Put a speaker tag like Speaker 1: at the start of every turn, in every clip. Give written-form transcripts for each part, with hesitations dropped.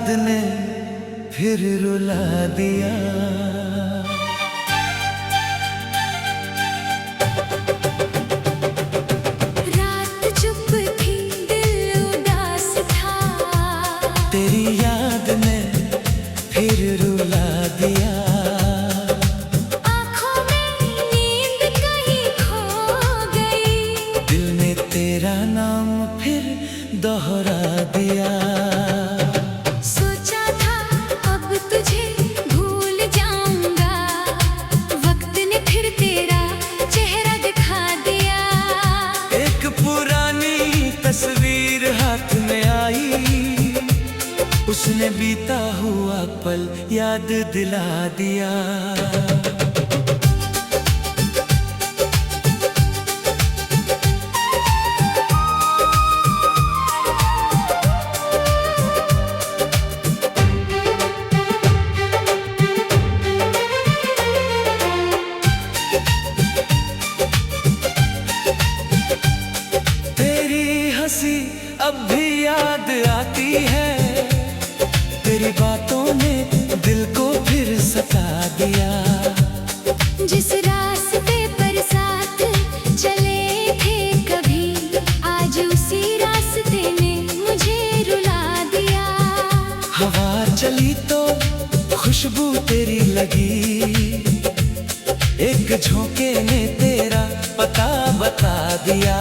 Speaker 1: याद ने फिर रुला दिया।
Speaker 2: रात चुप थी, दिल उदास था,
Speaker 1: तेरी याद ने फिर रुला दिया।
Speaker 2: आँखों में नींद कहीं खो गई,
Speaker 1: दिल ने तेरा नाम फिर दोहरा दिया।
Speaker 2: सोचा था अब तुझे भूल जाऊंगा, वक्त ने फिर तेरा चेहरा दिखा दिया।
Speaker 1: एक पुरानी तस्वीर हाथ में आई, उसने बीता हुआ पल याद दिला दिया। अब भी याद आती है, तेरी बातों ने दिल को फिर सता दिया।
Speaker 2: जिस रास्ते पर साथ चले थे कभी, आज उसी रास्ते ने मुझे रुला दिया।
Speaker 1: हवा चली तो खुशबू तेरी लगी, एक झोंके ने तेरा पता बता दिया।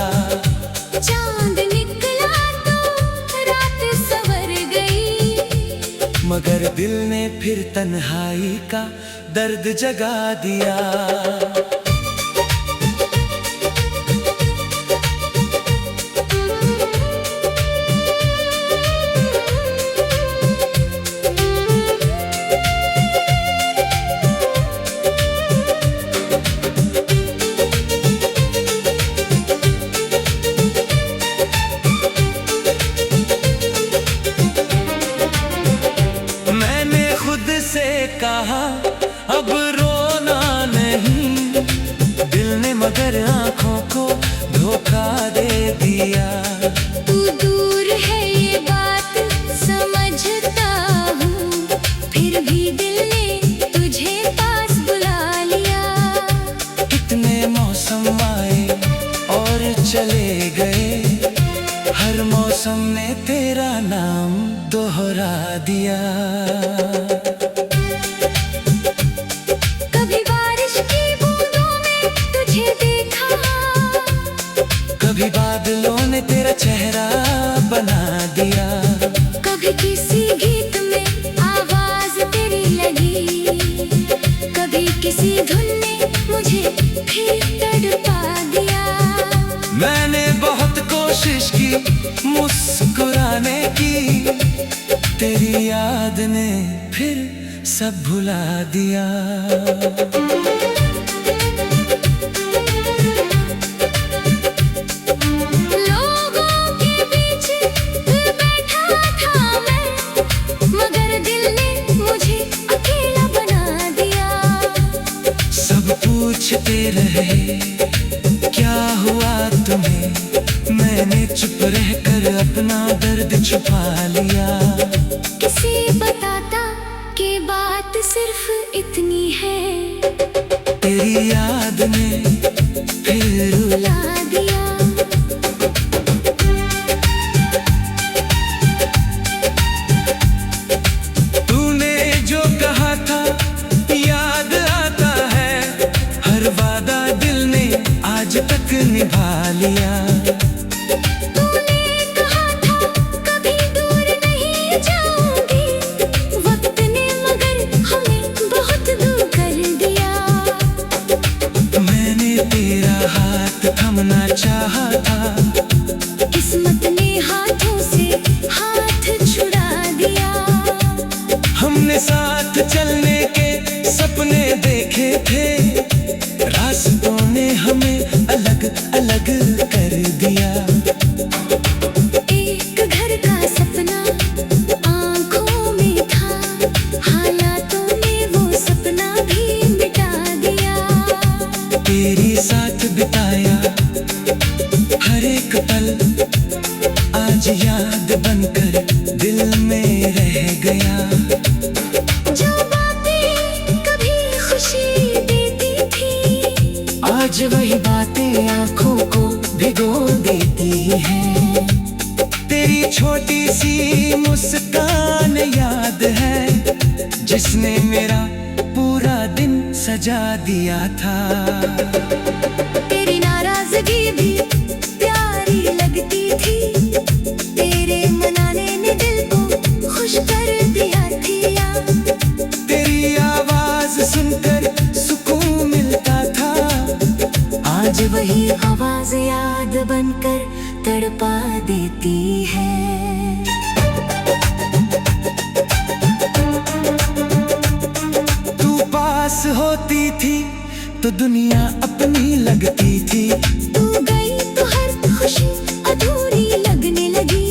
Speaker 2: चांद निकला तो रात सवर गई,
Speaker 1: मगर दिल ने फिर तन्हाई का दर्द जगा दिया। से कहा अब रोना नहीं, दिल ने मगर आंखों को धोखा दे दिया।
Speaker 2: तू दूर है ये बात समझता हूँ, फिर भी दिल ने तुझे पास बुला लिया।
Speaker 1: कितने मौसम आए और चले गए, हर मौसम ने तेरा नाम दोहरा दिया। कभी बादलों ने तेरा चेहरा बना दिया,
Speaker 2: कभी किसी गीत में आवाज तेरी लगी, कभी किसी धुन ने मुझे फिर तड़पा दिया।
Speaker 1: मैंने बहुत कोशिश की मुस्कुराने की, तेरी याद ने फिर सब भुला दिया। पूछते रहे क्या हुआ तुम्हें, मैंने चुप रहकर अपना दर्द छुपा लिया।
Speaker 2: किसी बताता कि बात सिर्फ इतनी है,
Speaker 1: तेरी याद ने फिर रुला
Speaker 2: दिया।
Speaker 1: तूने जो कहा था याद आता है, हर वादा दिल ने आज तक निभा लिया।
Speaker 2: तूने कहा था कभी दूर नहीं जाऊंगी, वक्त ने मगर हमें बहुत दूर कर दिया।
Speaker 1: मैंने तेरा हाथ थमना चाहा था,
Speaker 2: किस्मत ने हाथों से हाथ छुड़ा दिया।
Speaker 1: हमने साथ चलने के सपने देखे थे, रास्तों ने हमें अलग अलग कर दिया।
Speaker 2: एक घर का सपना आंखों में था, हालातों ने वो सपना भी मिटा दिया।
Speaker 1: तेरी साथ बिताया हर एक आज वही बातें आंखों को भिगो देती हैं। तेरी छोटी सी मुस्कान याद है, जिसने मेरा पूरा दिन सजा दिया था।
Speaker 2: तेरी नाराजगी भी प्यारी लगती थी, तेरे मनाने ने दिल को खुश कर दिया थिया।
Speaker 1: तेरी आवाज सुनकर सुकून मिलता था,
Speaker 2: आज वही आवाज याद बनकर तड़पा देती है।
Speaker 1: तू पास होती थी तो दुनिया अपनी लगती थी।
Speaker 2: तू गई तो हर खुशी अधूरी लगने लगी।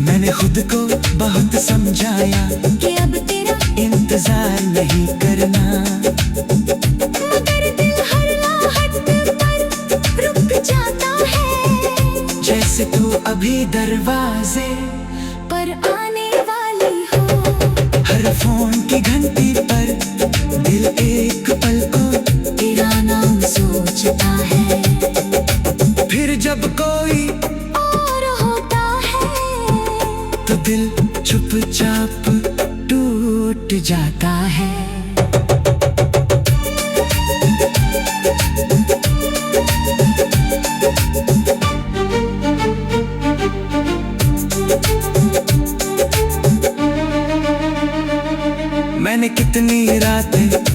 Speaker 1: मैंने खुद को बहुत समझाया
Speaker 2: कि अब तेरा
Speaker 1: इंतजार नहीं करना,
Speaker 2: मगर दिल हर राहत पर रुक जाता है।
Speaker 1: जैसे तू अभी दरवाजे
Speaker 2: पर आने वाली हो,
Speaker 1: हर फोन की घंटी पर दिल एक पल को
Speaker 2: तेरा नाम सोचता है।
Speaker 1: फिर जब कोई
Speaker 2: और होता है
Speaker 1: तो दिल चुपचाप टूट जाता है। मैंने कितनी रातें